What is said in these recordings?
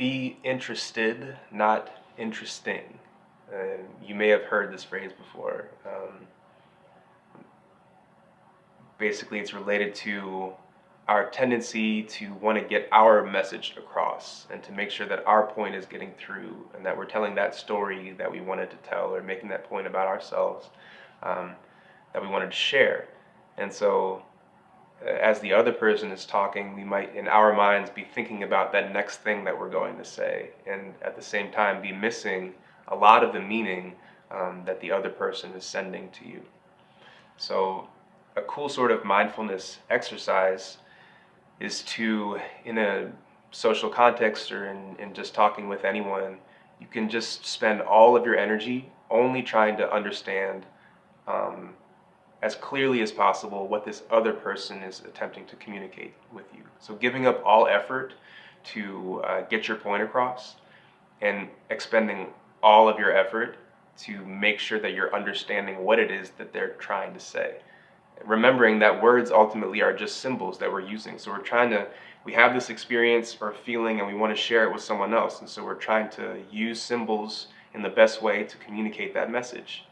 Be interested, not interesting. You may have heard this phrase before. Basically, it's related to our tendency to want to get our message across and to make sure that our point is getting through and that we're telling that story that we wanted to tell, or making that point about ourselves that we wanted to share. And so as the other person is talking, we might, in our minds, be thinking about that next thing that we're going to say, and at the same time be missing a lot of the meaning that the other person is sending to you. So a cool sort of mindfulness exercise is to, in a social context or in just talking with anyone, you can just spend all of your energy only trying to understand as clearly as possible what this other person is attempting to communicate with you. So giving up all effort to get your point across, and expending all of your effort to make sure that you're understanding what it is that they're trying to say. Remembering that words ultimately are just symbols that we're using. So we have this experience or feeling and we want to share it with someone else. And so we're trying to use symbols in the best way to communicate that message.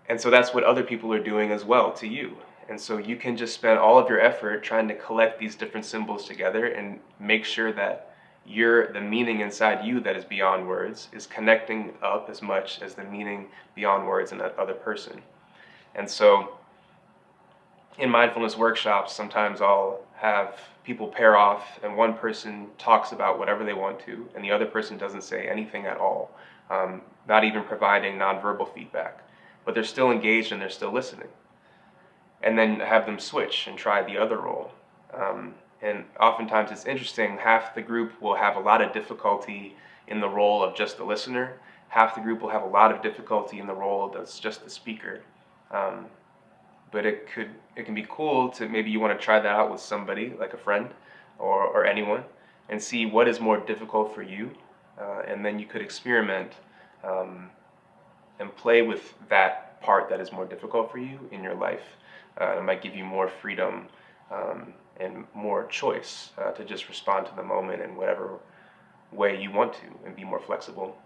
And so that's what other people are doing as well to you. And so you can just spend all of your effort trying to collect these different symbols together and make sure that the meaning inside you that is beyond words is connecting up as much as the meaning beyond words in that other person. And so in mindfulness workshops, sometimes I'll have people pair off and one person talks about whatever they want to and the other person doesn't say anything at all, not even providing nonverbal feedback. But they're still engaged and they're still listening. And then have them switch and try the other role. And oftentimes it's interesting, half the group will have a lot of difficulty in the role of just the listener, half the group will have a lot of difficulty in the role that's just the speaker. But it can be cool to, maybe you want to try that out with somebody, like a friend or anyone, and see what is more difficult for you. And then you could experiment and play with that part that is more difficult for you in your life. It might give you more freedom and more choice to just respond to the moment in whatever way you want to and be more flexible.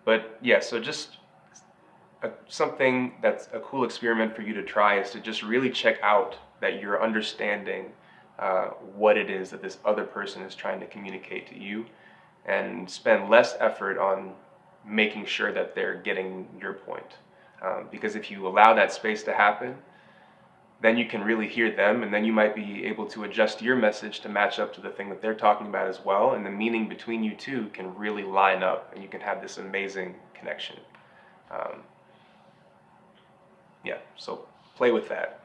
But yeah, so just something that's a cool experiment for you to try is to just really check out that you're understanding what it is that this other person is trying to communicate to you, and spend less effort on making sure that they're getting your point. Because if you allow that space to happen, then you can really hear them, and then you might be able to adjust your message to match up to the thing that they're talking about as well, and the meaning between you two can really line up, and you can have this amazing connection. Yeah, so play with that.